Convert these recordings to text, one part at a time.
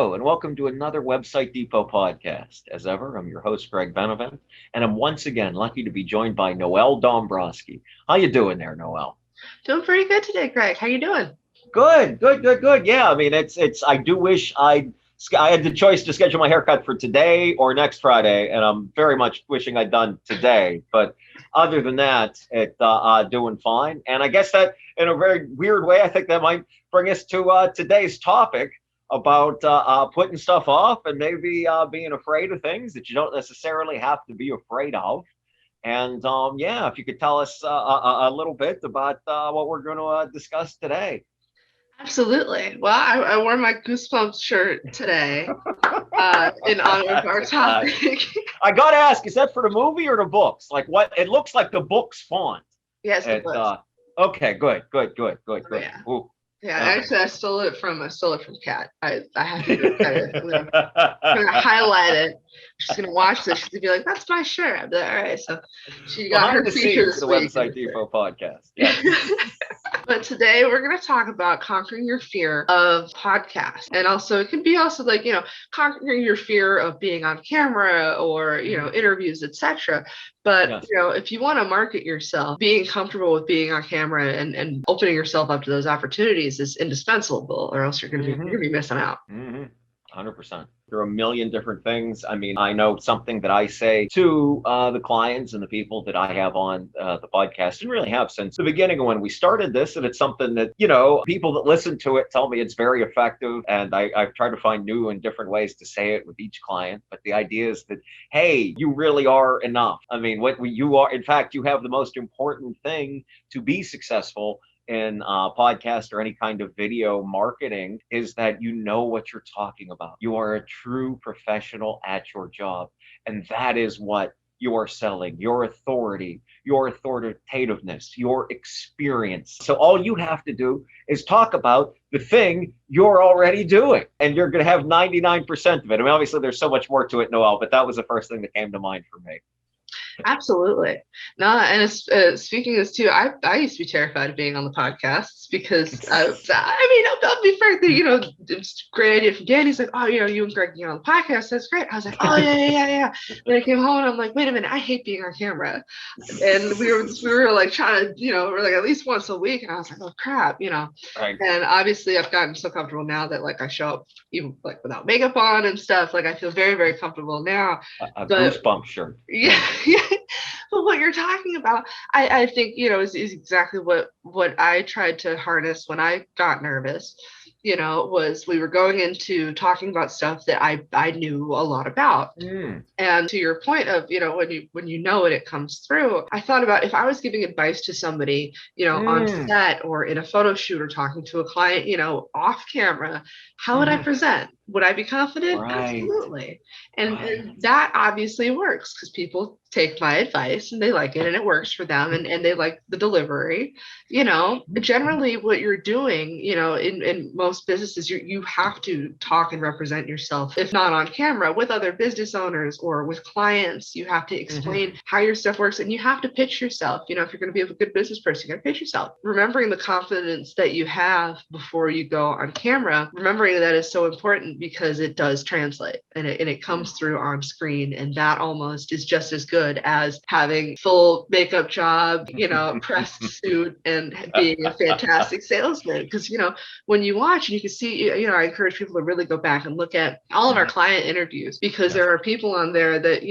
Hello, and welcome to another Website Depot podcast. As ever, I'm your host, Greg Benevent, and I'm once again lucky to be joined by Noelle Dombrowski. How you doing there, Noelle? Doing pretty good today, Greg. How you doing? Good. Yeah, I mean, it's. I do wish I had the choice to schedule my haircut for today or next Friday, and I'm very much wishing I'd done today. But other than that, doing fine. And I guess that, in a very weird way, I think that might bring us to today's topic about putting stuff off and maybe being afraid of things that you don't necessarily have to be afraid of. And yeah, if you could tell us a little bit about what we're going to discuss today. Absolutely. Well, I wore my Goosebumps shirt today in honor of our topic. I got to ask, is that for the movie or the books? Like what? It looks like the book's font. Yes, the books. Okay, good. Oh, yeah. Ooh, Yeah, okay. actually, I stole it from Kat. I have to give her credit. I'm gonna highlight it. She's gonna watch this. She's gonna be like, "That's my shirt." I'll be like, "All right." So she got Behind her the feature scenes, this the week. Website Depot podcast. Yeah. But today we're going to talk about conquering your fear of podcasts. And also it can be also like, conquering your fear of being on camera or, interviews, etc. But, Yes. if you want to market yourself, being comfortable with being on camera and opening yourself up to those opportunities is indispensable, or else you're going to be missing out. 100%. There are a million different things. I mean, I know something that I say to the clients and the people that I have on the podcast and really have since the beginning of when we started this. And it's something that, people that listen to it tell me it's very effective. And I've tried to find new and different ways to say it with each client. But the idea is that, hey, you really are enough. I mean, you are, in fact, you have the most important thing to be successful in podcast or any kind of video marketing is that you know what you're talking about. You are a true professional at your job. And that is what you are selling, your authority, your authoritativeness, your experience. So all you have to do is talk about the thing you're already doing. And you're going to have 99% of it. I mean, obviously, there's so much more to it, Noelle, but that was the first thing that came to mind for me. Absolutely. No, and speaking of this too, I used to be terrified of being on the podcasts because I'll be frank that, it's a great idea from Danny. He's like, oh, you and Greg, on the podcast. That's great. I was like, oh, yeah. Then I came home and I'm like, wait a minute, I hate being on camera. And we were like trying to, we're like at least once a week. And I was like, oh crap, Right. And obviously I've gotten so comfortable now that like I show up even like without makeup on and stuff. Like I feel very, very comfortable now. A goosebump shirt. Yeah. But what you're talking about, I think, is exactly what I tried to harness when I got nervous, was we were going into talking about stuff that I knew a lot about. And to your point of, when you know it, it comes through. I thought about if I was giving advice to somebody, on set or in a photo shoot or talking to a client, off camera, how would I present? Would I be confident? Right. Absolutely. And that obviously works because people take my advice and they like it and it works for them and they like the delivery. Generally what you're doing, in most businesses, you have to talk and represent yourself, if not on camera, with other business owners or with clients. You have to explain how your stuff works and you have to pitch yourself. If you're going to be a good business person, you got to pitch yourself. Remembering the confidence that you have before you go on camera, remembering that is so important because it does translate and it comes through on screen. And that almost is just as good as having full makeup job, pressed suit and being a fantastic salesman. Because, when you watch and you can see, I encourage people to really go back and look at all of our client interviews because there are people on there that,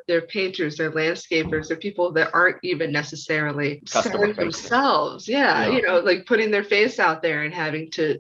they're painters, they're landscapers, they're people that aren't even necessarily selling themselves. Yeah. Like putting their face out there and having to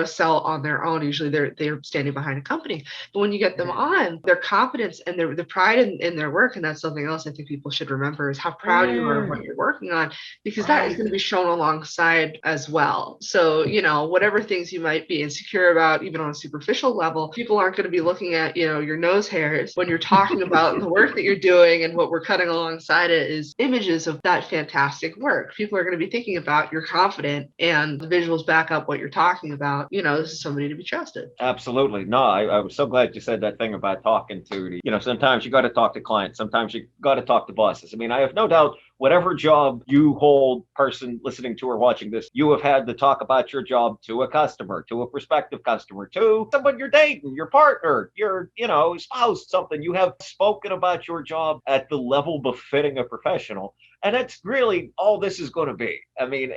sell on their own. Usually they're standing behind a company. But when you get them on, their confidence and the pride in their work, and that's something else I think people should remember, is how proud you are of what you're working on, because that is going to be shown alongside as well. So, whatever things you might be insecure about, even on a superficial level, people aren't going to be looking at, your nose hairs when you're talking about the work that you're doing. And what we're cutting alongside it is images of that fantastic work. People are going to be thinking about you're confident and the visuals back up what you're talking about. This is somebody to be trusted. Absolutely. No, I was so glad you said that thing about talking to the, sometimes you got to talk to clients, sometimes you got to talk to bosses. I mean, I have no doubt whatever job you hold, person listening to or watching this, you have had to talk about your job to a customer, to a prospective customer, to someone you're dating, your partner, your, spouse, something. You have spoken about your job at the level befitting a professional. And that's really all this is going to be. I mean,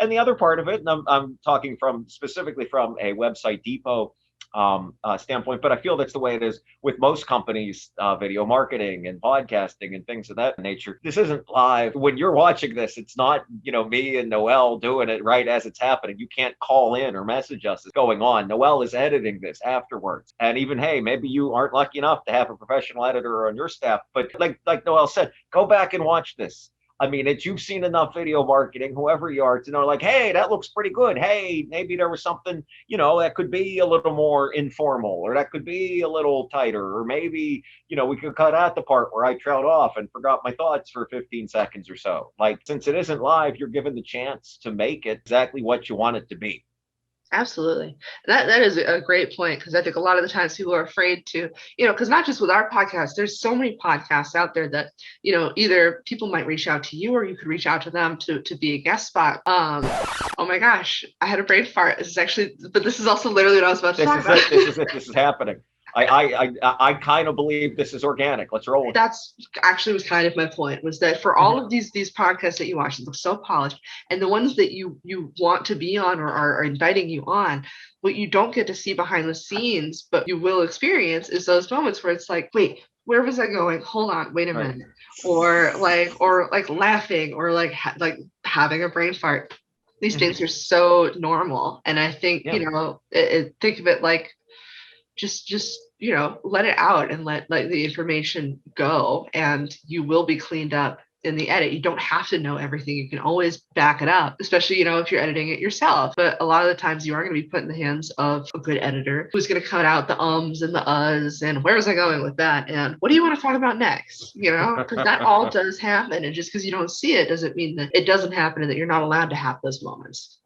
and the other part of it, and I'm talking specifically from a Website Depot standpoint, but I feel that's the way it is with most companies, video marketing and podcasting and things of that nature. This isn't live. When you're watching this, it's not, me and Noel doing it right as it's happening. You can't call in or message us. It's going on. Noel is editing this afterwards. And even, hey, maybe you aren't lucky enough to have a professional editor on your staff, but like Noel said, go back and watch this. I mean, you've seen enough video marketing, whoever you are, to know like, hey, that looks pretty good. Hey, maybe there was something, that could be a little more informal, or that could be a little tighter, or maybe, we could cut out the part where I trailed off and forgot my thoughts for 15 seconds or so. Like, since it isn't live, you're given the chance to make it exactly what you want it to be. Absolutely. That is a great point, because I think a lot of the times people are afraid to, because not just with our podcast, there's so many podcasts out there that, either people might reach out to you or you could reach out to them to be a guest spot. Oh my gosh, I had a brain fart. This is also literally what I was about to talk about. This is happening. I kind of believe this is organic. Let's roll. That's actually was kind of my point, was that for all of these podcasts that you watch, it looks so polished, and the ones that you want to be on or are inviting you on, what you don't get to see behind the scenes, but you will experience, is those moments where it's like, wait, where was I going? Hold on, wait a minute, or laughing, or like having a brain fart. These things are so normal, and I think think of it like just let it out and let the information go, and you will be cleaned up in the edit. You don't have to know everything. You can always back it up, especially if you're editing it yourself. But a lot of the times you are going to be put in the hands of a good editor who's going to cut out the ums and the uhs and where was I going with that, and what do you want to talk about next, because that all does happen. And just because you don't see it doesn't mean that it doesn't happen and that you're not allowed to have those moments.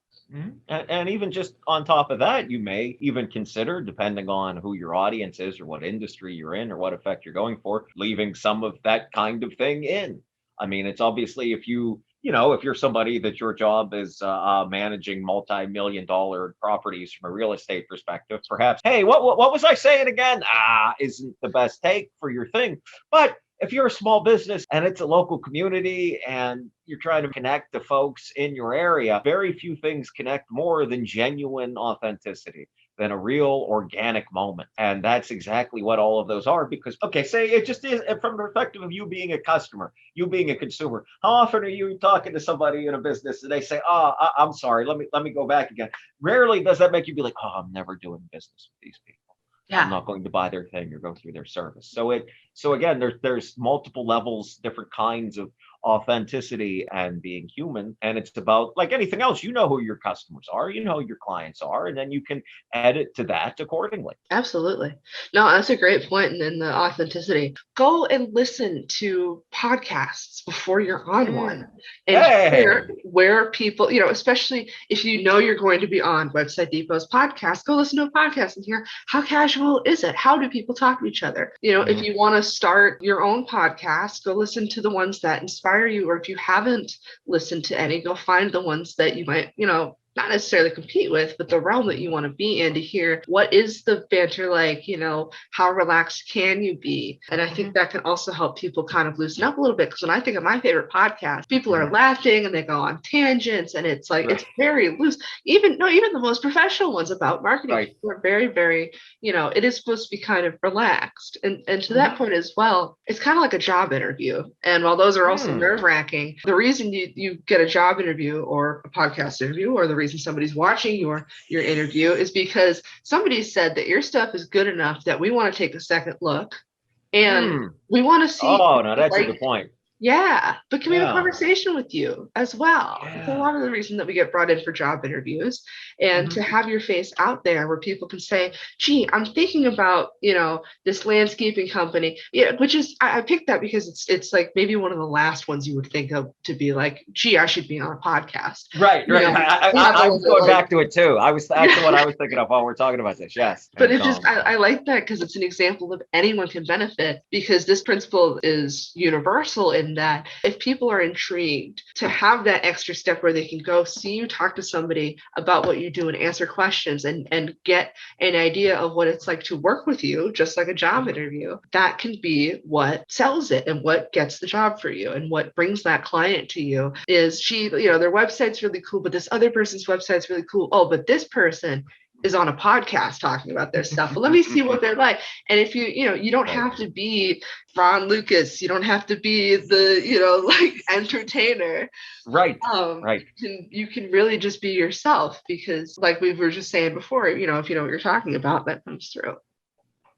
And even just on top of that, you may even consider, depending on who your audience is or what industry you're in or what effect you're going for, leaving some of that kind of thing in. I mean, it's obviously if you're somebody that your job is managing multi-million-dollar properties from a real estate perspective, perhaps, hey, what was I saying again? Isn't the best take for your thing. But if you're a small business and it's a local community and you're trying to connect to folks in your area, very few things connect more than genuine authenticity, than a real organic moment. And that's exactly what all of those are. Because, okay, say it just is from the perspective of you being a customer, you being a consumer. How often are you talking to somebody in a business and they say, I'm sorry, let me go back again. Rarely does that make you be like, I'm never doing business with these people. I'm not going to buy their thing or go through their service. So again, there's multiple levels, different kinds of authenticity and being human. And it's about, like anything else, who your customers are, who your clients are, and then you can edit to that accordingly. Absolutely. No, that's a great point. And then the authenticity. Go and listen to podcasts before you're on one. And hear where people, especially if you're going to be on Website Depot's podcast, go listen to a podcast and hear how casual is it? How do people talk to each other? If you want to start your own podcast, go listen to the ones that inspire you, or if you haven't listened to any, go find the ones that you might, not necessarily compete with, but the realm that you want to be in, to hear what is the banter like, how relaxed can you be? And I think that can also help people kind of loosen up a little bit. Because when I think of my favorite podcast, people are laughing and they go on tangents, and it's like, it's very loose. Even the most professional ones about marketing are very, very, it is supposed to be kind of relaxed. And to that point as well, it's kind of like a job interview. And while those are also nerve-wracking, the reason you get a job interview or a podcast interview, or the reason somebody's watching your interview, is because somebody said that your stuff is good enough that we want to take a second look, and we want to see. Oh, no, that's a good point. Yeah, but can we have a Yeah. conversation with you as well? It's a Yeah. lot of the reason that we get brought in for job interviews, and to Mhm. have your face out there where people can say, "Gee, I'm thinking about, this landscaping company." Yeah, which is I picked that because it's like maybe one of the last ones you would think of to be like, "Gee, I should be on a podcast." Right, You right. know, I, they I, have I all was the going like back to it too. I was actually what I was thinking of while we're talking about this. Yes. but And it just I like that because it's an example of anyone can benefit, because this principle is universal in that if people are intrigued to have that extra step where they can go see you talk to somebody about what you do and answer questions and get an idea of what it's like to work with you, just like a job interview, that can be what sells it and what gets the job for you. And what brings that client to you is their website's really cool, but this other person's website's really cool. Oh, but this person is on a podcast talking about their stuff. Well, let me see what they're like. And if you don't right, have to be Ron Lucas, you don't have to be the, like entertainer. right, Um, right. you can really just be yourself, because like we were just saying before, if you know what you're talking about, that comes through.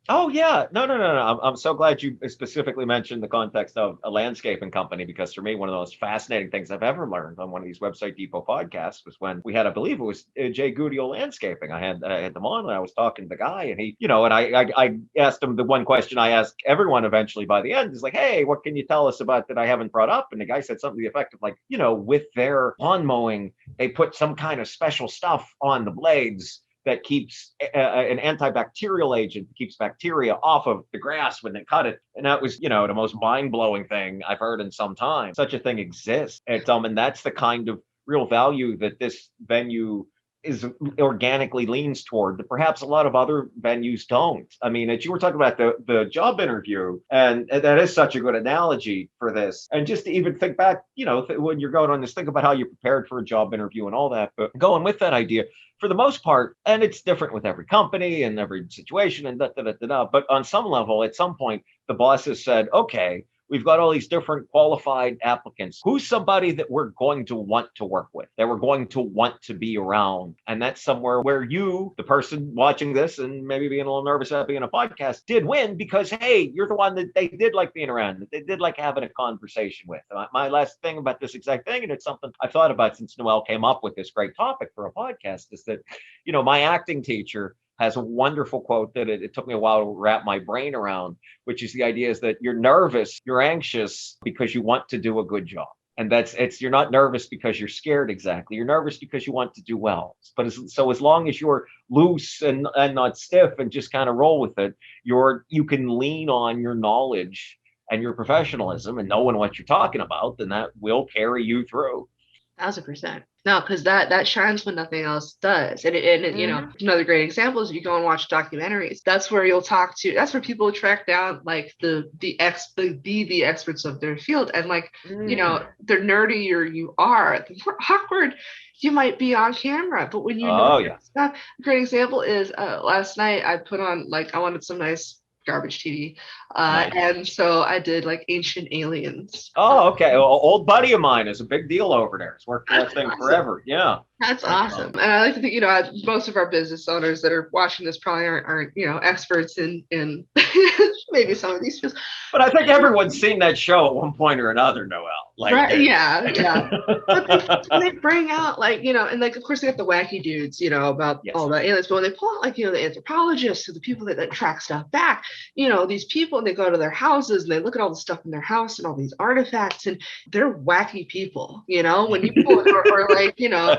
Oh yeah, no, no, no, no. I'm so glad you specifically mentioned the context of a landscaping company, because for me, one of the most fascinating things I've ever learned on one of these Website Depot podcasts was when we had, I believe it was Jay Gaudio Landscaping. I had them on, and I was talking to the guy, and he, and I asked him the one question I ask everyone eventually by the end is like, hey, what can you tell us about that I haven't brought up? And the guy said something to the effect of like, with their lawn mowing, they put some kind of special stuff on the blades that keeps an antibacterial agent that keeps bacteria off of the grass when they cut it. And that was, the most mind-blowing thing I've heard in some time. Such a thing exists. And that's the kind of real value that this venue is organically leans toward that perhaps a lot of other venues don't. I mean, as you were talking about the job interview, and that is such a good analogy for this. And just to even think back, when you're going on this, think about how you prepared for a job interview and all that. But going with that idea, for the most part, and it's different with every company and every situation and da da da da da. But on some level, at some point, the boss has said, okay, we've got all these different qualified applicants. Who's somebody that we're going to want to work with, that we're going to want to be around? And that's somewhere where you, the person watching this and maybe being a little nervous about being a podcast, did win, because, hey, you're the one that they did like being around, that they did like having a conversation with. My last thing about this exact thing, and it's something I've thought about since Noelle came up with this great topic for a podcast, is that, my acting teacher has a wonderful quote that it took me a while to wrap my brain around, which is the idea is that you're nervous, you're anxious because you want to do a good job. And you're not nervous because you're scared exactly. You're nervous because you want to do well. But as long as you're loose and not stiff and just kind of roll with it, you can lean on your knowledge and your professionalism and knowing what you're talking about, then that will carry you through. 1,000%. No, because that shines when nothing else does. And another great example is if you go and watch documentaries. That's where you'll talk to. That's where people track down like the experts of their field, and like the nerdier you are, the more awkward you might be on camera. But when you know Oh your yeah. stuff, a great example is last night I put on, like, I wanted some nice garbage TV, Nice. and so I did like Ancient Aliens. Oh, okay. Well, old buddy of mine is a big deal over there. It's worked for that That's thing awesome. forever. Yeah. That's That's awesome. And I like to think, most of our business owners that are watching this probably aren't experts in maybe some of these fields. But I think everyone's seen that show at one point or another, Noel. Like, Right. Yeah. Yeah. But they bring out, like, and like, of course they got the wacky dudes, about all yes. the aliens, but when they pull out, like, the anthropologists or the people that track stuff back, these people, and they go to their houses and they look at all the stuff in their house and all these artifacts, and they're wacky people, when you pull it, or like,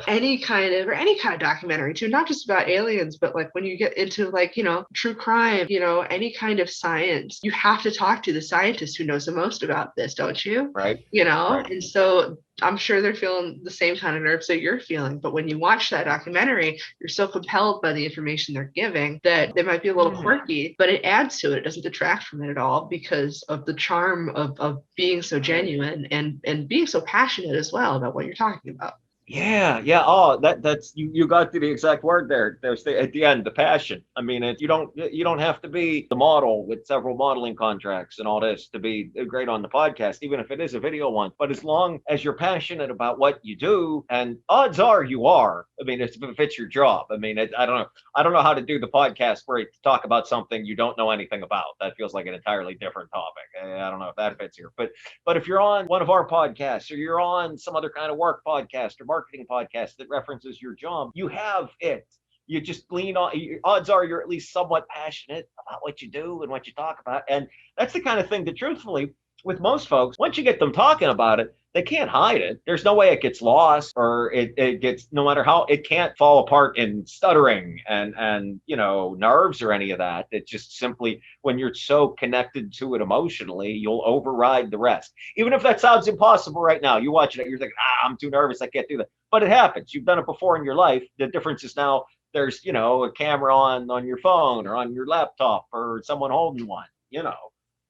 any kind of documentary too, not just about aliens, but like when you get into like, true crime, any kind of science, you have to talk to the scientist who knows the most about this, don't you? Right. Right. And so I'm sure they're feeling the same kind of nerves that you're feeling. But when you watch that documentary, you're so compelled by the information they're giving that they might be a little quirky, but it adds to it. It doesn't detract from it at all, because of the charm of being so genuine and being so passionate as well about what you're talking about. Yeah, yeah. Oh, that's you got to the exact word there. There's at the end, the passion. I mean, you don't have to be the model with several modeling contracts and all this to be great on the podcast, even if it is a video one. But as long as you're passionate about what you do, and odds are you are. I mean, if it's your job. I mean, I don't know. I don't know how to do the podcast where you talk about something you don't know anything about. That feels like an entirely different topic. I don't know if that fits here, but if you're on one of our podcasts or you're on some other kind of work podcast or marketing podcast that references your job, you have it. You just lean on, odds are you're at least somewhat passionate about what you do and what you talk about. And that's the kind of thing that, truthfully, with most folks, once you get them talking about it, they can't hide it. There's no way it gets lost or it gets, no matter how, it can't fall apart in stuttering and nerves or any of that. It just simply, when you're so connected to it emotionally, you'll override the rest. Even if that sounds impossible right now, you watch it, you're thinking, I'm too nervous, I can't do that. But it happens. You've done it before in your life. The difference is now there's, a camera on your phone or on your laptop or someone holding one.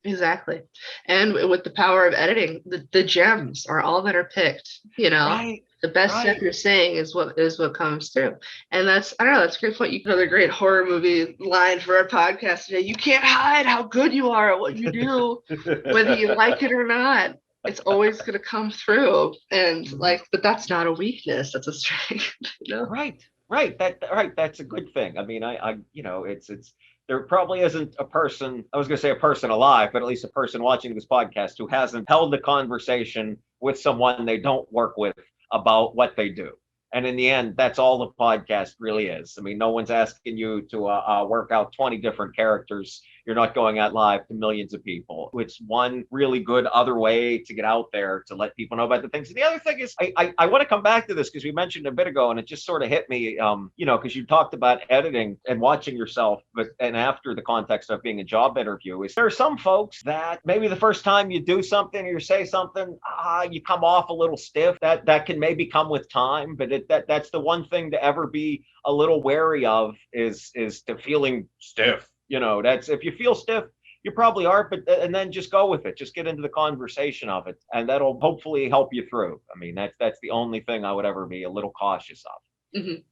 Exactly. And with the power of editing, the gems are all that are picked, Right, the best stuff right. you're saying is what comes through. And that's, I don't know, that's a great point. Another great horror movie line for our podcast today. You can't hide how good you are at what you do, whether you like it or not. It's always going to come through. And but that's not a weakness. That's a strength, you know? Right, right. Right. That's a good thing. I mean, it's there probably isn't a person. I was going to say a person alive, but at least a person watching this podcast who hasn't held a conversation with someone they don't work with about what they do. And in the end, that's all the podcast really is. I mean, no one's asking you to work out 20 different characters. You're not going out live to millions of people. It's one really good other way to get out there to let people know about the things. And the other thing is, I want to come back to this because we mentioned a bit ago, and it just sort of hit me, because you talked about editing and watching yourself, and after the context of being a job interview, is there are some folks that maybe the first time you do something or you say something, you come off a little stiff. That can maybe come with time, but that's the one thing to ever be a little wary of is to feeling stiff. That's, if you feel stiff, you probably are, but and then just go with it. Just get into the conversation of it, and that'll hopefully help you through. I mean, that's the only thing I would ever be a little cautious of. Mhm.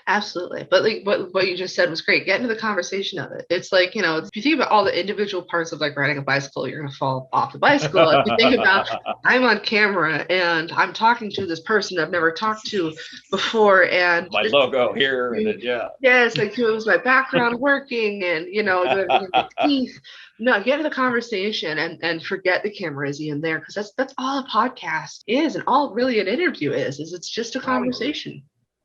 Absolutely. But like what you just said was great. Get into the conversation of it. It's like, if you think about all the individual parts of like riding a bicycle, you're going to fall off the bicycle. If you think about, I'm on camera and I'm talking to this person I've never talked to before. And My logo here, and yeah. yes, like it was my background working and, the teeth. No, get into the conversation and forget the camera is even there because that's all a podcast is and all really an interview is it's just a Right. conversation.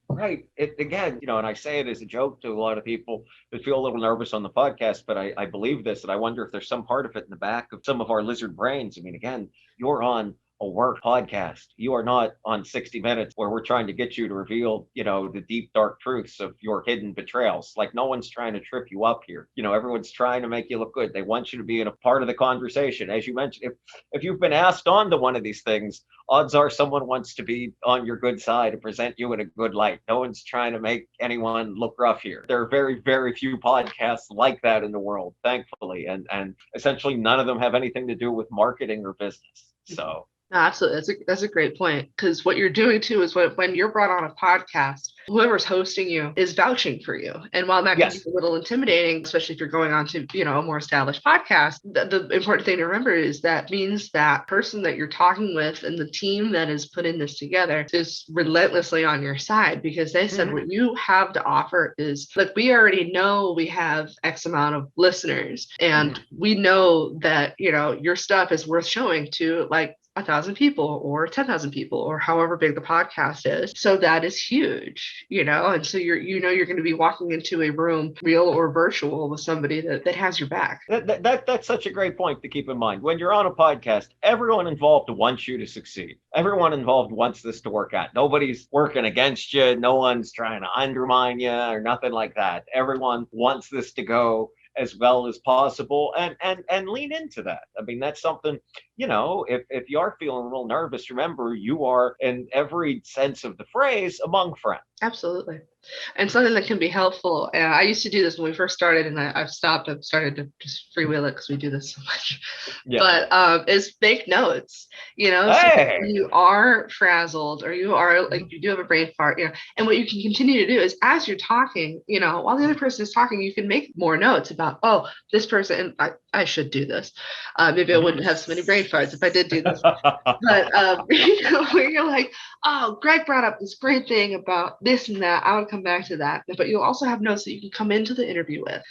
Right. It, again, and I say it as a joke to a lot of people that feel a little nervous on the podcast, but I believe this, and I wonder if there's some part of it in the back of some of our lizard brains. I mean, again, you're on a work podcast. You are not on 60 Minutes where we're trying to get you to reveal, the deep, dark truths of your hidden betrayals. Like, no one's trying to trip you up here. Everyone's trying to make you look good. They want you to be in a part of the conversation. As you mentioned, if you've been asked onto one of these things, odds are someone wants to be on your good side and present you in a good light. No one's trying to make anyone look rough here. There are very, very few podcasts like that in the world, thankfully. And essentially none of them have anything to do with marketing or business. So No, absolutely. That's a great point because what you're doing too is when you're brought on a podcast, whoever's hosting you is vouching for you. And while that can be yes. a little intimidating, especially if you're going on to a more established podcast, the important thing to remember is that means that person that you're talking with and the team that has put in this together is relentlessly on your side because they said what you have to offer is like we already know we have X amount of listeners and we know that your stuff is worth showing to like 1,000 people or 10,000 people or however big the podcast is. So that is huge, and so you're going to be walking into a room, real or virtual, with somebody that has your back. That's such a great point to keep in mind. When you're on a podcast, everyone involved wants you to succeed. Everyone involved wants this to work out. Nobody's working against you. No one's trying to undermine you or nothing like that. Everyone wants this to go as well as possible and lean into that. I mean, that's something, if you are feeling a little nervous, remember you are in every sense of the phrase among friends. Absolutely. And something that can be helpful. And I used to do this when we first started, and I've stopped. I've started to just freewheel it because we do this so much. Yeah. But is make notes, so Hey. you are frazzled or you are like you do have a brain fart, and what you can continue to do is as you're talking, while the other person is talking, you can make more notes about, oh, this person, and I should do this. Maybe I wouldn't have so many brain farts if I did do this. But where you're like, oh, Greg brought up this great thing about this and that. I would come back to that. But you'll also have notes that you can come into the interview with,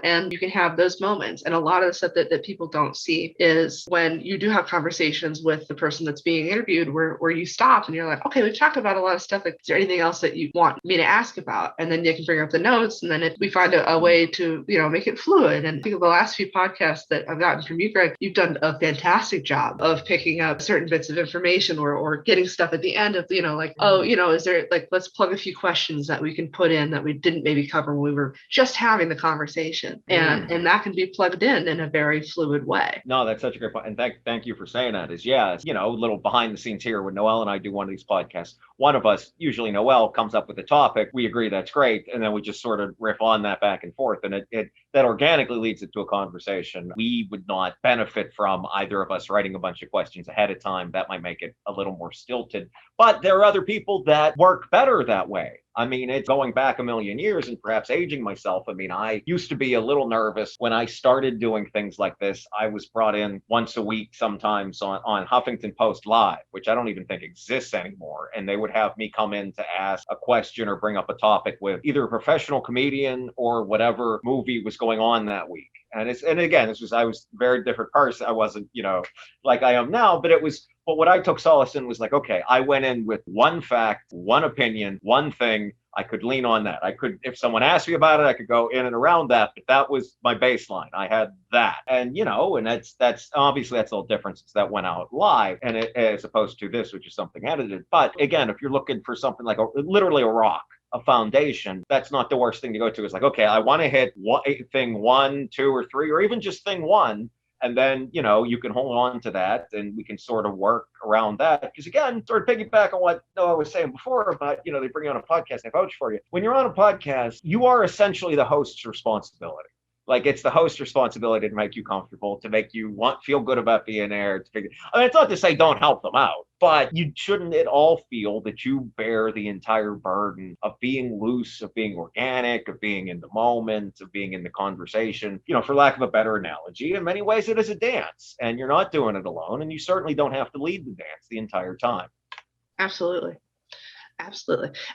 and you can have those moments. And a lot of the stuff that people don't see is when you do have conversations with the person that's being interviewed where you stop and you're like, okay, we've talked about a lot of stuff. Like, is there anything else that you want me to ask about? And then you can bring up the notes. And then if we find a way to, make it fluid. And I think of the last few podcasts that I've gotten from you, Greg, you've done a fantastic job of picking up certain bits of information or getting stuff at the end of, like, oh, is there like, let's plug a few questions that we can put in that we didn't maybe cover when we were just having the conversation. And that can be plugged in a very fluid way. No, that's such a great point. And thank you for saying that. A little behind the scenes here when Noelle and I do one of these podcasts. One of us, usually Noelle, comes up with a topic. We agree that's great. And then we just sort of riff on that back and forth. And that organically leads it to a conversation. We would not benefit from either of us writing a bunch of questions ahead of time. That might make it a little more stilted. But there are other people that work better that way. I mean, it's going back a million years and perhaps aging myself. I mean, I used to be a little nervous when I started doing things like this. I was brought in once a week, sometimes on Huffington Post Live, which I don't even think exists anymore. And they would have me come in to ask a question or bring up a topic with either a professional comedian or whatever movie was going on that week. And again, I was a very different person. I wasn't, like I am now, but what I took solace in was like, okay, I went in with one fact, one opinion, one thing. I could lean on that. I could, if someone asked me about it, I could go in and around that, but that was my baseline. I had that. And, and that's obviously that's a little different since that went out live and as opposed to this, which is something edited. But again, if you're looking for something like literally a rock, a foundation, that's not the worst thing to go to. It's like, okay, I want to hit thing 1, 2, or 3, or even just thing 1. And then, you can hold on to that and we can sort of work around that. Because again, sort of piggyback on what Noah was saying before about, they bring you on a podcast, they vouch for you. When you're on a podcast, you are essentially the host's responsibility. Like it's the host's responsibility to make you comfortable, to make you feel good about being there. It's not to say don't help them out, but you shouldn't at all feel that you bear the entire burden of being loose, of being organic, of being in the moment, of being in the conversation. For lack of a better analogy, in many ways it is a dance, and you're not doing it alone, and you certainly don't have to lead the dance the entire time. Absolutely.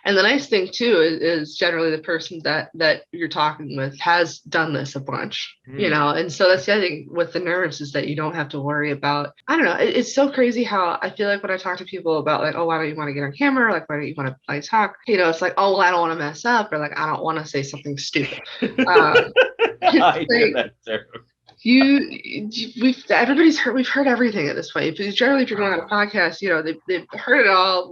And the nice thing too is generally the person that you're talking with has done this a bunch, and so that's the other thing with the nerves is that you don't have to worry about, I don't know, it's so crazy how I feel like when I talk to people about like, oh, why don't you want to get on camera? Like, why don't you want to like talk? It's like, oh, well, I don't want to mess up, or like, I don't want to say something stupid. I do that too. We've heard everything at this point. Because generally, if you're going on a podcast, they've heard it all.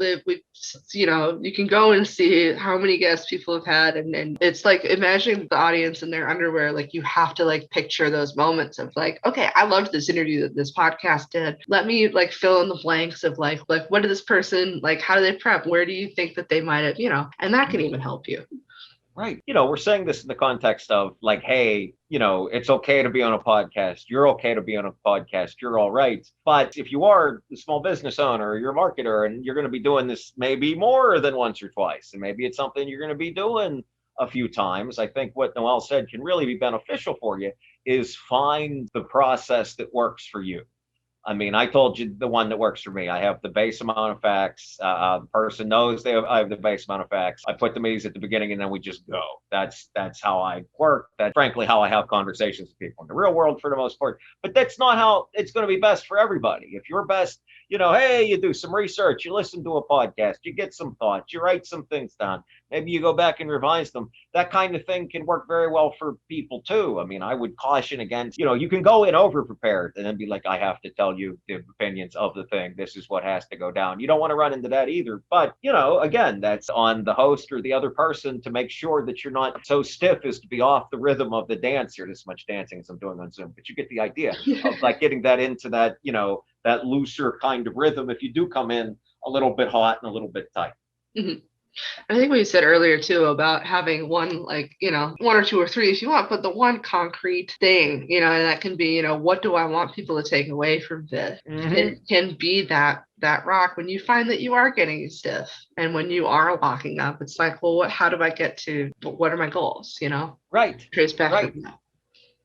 You can go and see how many guests people have had, and it's like imagining the audience in their underwear. Like you have to like picture those moments of like, okay, I loved this interview that this podcast did. Let me like fill in the blanks of like what did this person like? How do they prep? Where do you think that they might have? And that can even help you. Right. We're saying this in the context of like, hey, it's okay to be on a podcast. You're okay to be on a podcast. You're all right. But if you are a small business owner or you're a marketer and you're going to be doing this maybe more than once or twice, and maybe it's something you're going to be doing a few times, I think what Noelle said can really be beneficial for you is find the process that works for you. I mean, I told you the one that works for me. I have the base amount of facts. The person knows I have the base amount of facts. I put the me's at the beginning and then we just go. That's how I work. That's frankly how I have conversations with people in the real world for the most part. But that's not how it's going to be best for everybody. If you're best, hey, you do some research, you listen to a podcast, you get some thoughts, you write some things down. Maybe you go back and revise them. That kind of thing can work very well for people too. I mean, I would caution against, you can go in over prepared and then be like, I have to tell you the opinions of the thing. This is what has to go down. You don't want to run into that either. But, again, that's on the host or the other person to make sure that you're not so stiff as to be off the rhythm of the dance. Here, this much dancing as I'm doing on Zoom, but you get the idea of like getting that into that, that looser kind of rhythm if you do come in a little bit hot and a little bit tight. Mm-hmm. I think what you said earlier too about having one, like, one or two or three if you want, but the one concrete thing, and that can be, what do I want people to take away from this? Can be that rock when you find that you are getting stiff and when you are locking up. It's like, well, how do I get to, what are my goals? Right. Trace back Right. from that.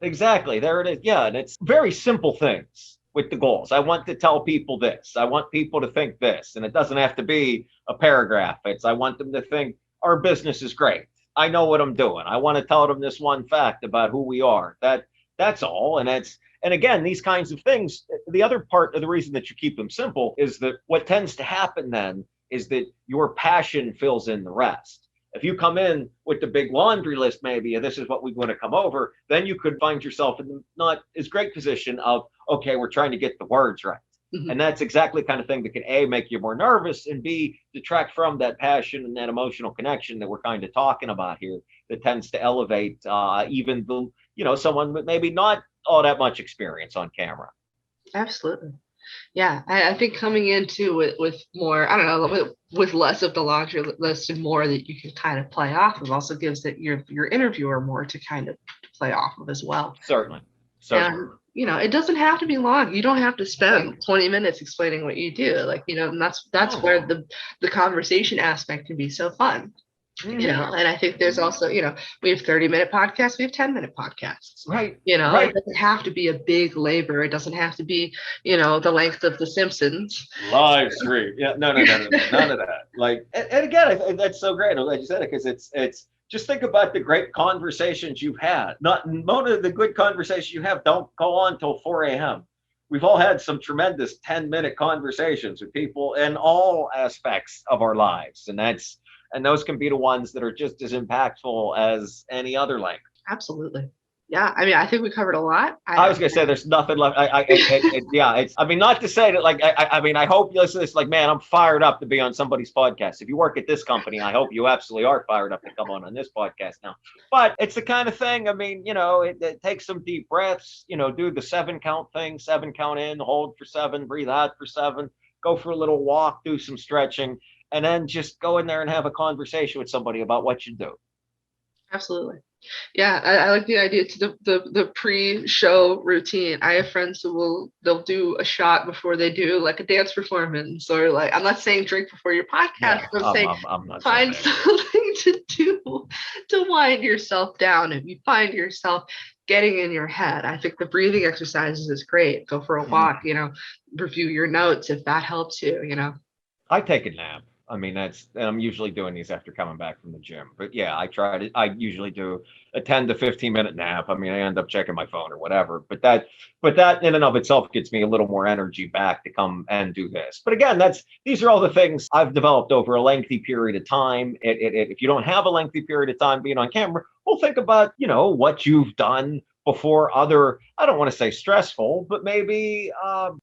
Exactly. There it is. Yeah. And it's very simple things with the goals. I want to tell people this. I want people to think this. And it doesn't have to be a paragraph. I want them to think our business is great. I know what I'm doing. I want to tell them this one fact about who we are. That's all. And again, these kinds of things, the other part of the reason that you keep them simple is that what tends to happen then is that your passion fills in the rest. If you come in with the big laundry list, maybe, and this is what we want to come over, then you could find yourself in not as great position of, okay, we're trying to get the words right. Mm-hmm. And that's exactly the kind of thing that can A, make you more nervous, and B, detract from that passion and that emotional connection that we're kind of talking about here that tends to elevate even the, someone with maybe not all that much experience on camera. Absolutely. Yeah, I think coming into with more, I don't know, with less of the laundry list and more that you can kind of play off of also gives that your interviewer more to kind of play off of as well. Certainly. And, it doesn't have to be long. You don't have to spend 20 minutes explaining what you do. Like, and that's where the conversation aspect can be so fun. And I think there's also, we have 30-minute podcasts, we have 10-minute podcasts. Right. It doesn't have to be a big labor. It doesn't have to be, the length of The Simpsons. Live stream. Yeah, no, none of that. Like, and again, that's so great. I'm glad you said it because it's just think about the great conversations you've had. Not most of the good conversations you have don't go on till 4 a.m. We've all had some tremendous 10-minute conversations with people in all aspects of our lives, and those can be the ones that are just as impactful as any other length. Absolutely. Yeah. I mean, I think we covered a lot. I was going to say there's nothing left. Not to say that, like, I hope you listen to this, like, man, I'm fired up to be on somebody's podcast. If you work at this company, I hope you absolutely are fired up to come on this podcast now. But it's the kind of thing, I mean, it takes some deep breaths, do the 7 count thing, 7 count in, hold for 7, breathe out for 7, go for a little walk, do some stretching. And then just go in there and have a conversation with somebody about what you do. Absolutely. Yeah, I like the idea to the pre-show routine. I have friends who they'll do a shot before they do like a dance performance, or like, I'm not saying drink before your podcast, but I'm saying find something to do to wind yourself down. If you find yourself getting in your head, I think the breathing exercises is great. Go for a walk, review your notes if that helps you, I take a nap. I mean, I'm usually doing these after coming back from the gym, but yeah, I usually do a 10 to 15 minute nap. I mean, I end up checking my phone or whatever, but that in and of itself gets me a little more energy back to come and do this. But again, these are all the things I've developed over a lengthy period of time. If you don't have a lengthy period of time being on camera, well, think about, what you've done before other, I don't want to say stressful, but maybe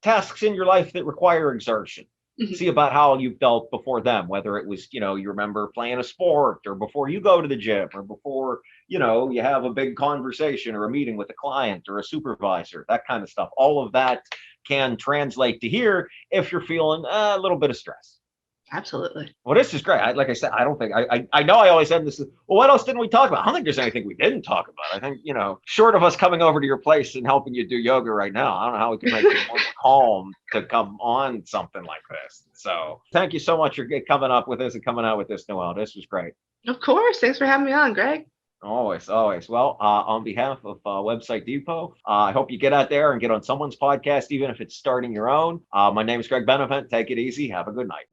tasks in your life that require exertion. Mm-hmm. See about how you've dealt before them, whether it was, you remember playing a sport, or before you go to the gym, or before, you have a big conversation or a meeting with a client or a supervisor, that kind of stuff. All of that can translate to here if you're feeling a little bit of stress. Absolutely. Well, this is great. Like I said, I don't think I know I always said this. Well, what else didn't we talk about? I don't think there's anything we didn't talk about. I think, short of us coming over to your place and helping you do yoga right now, I don't know how we can make you more calm to come on something like this. So thank you so much for coming up with this and coming out with this, Noelle. This was great. Of course. Thanks for having me on, Greg. Always. Well, on behalf of Website Depot, I hope you get out there and get on someone's podcast, even if it's starting your own. My name is Greg Benevent. Take it easy. Have a good night.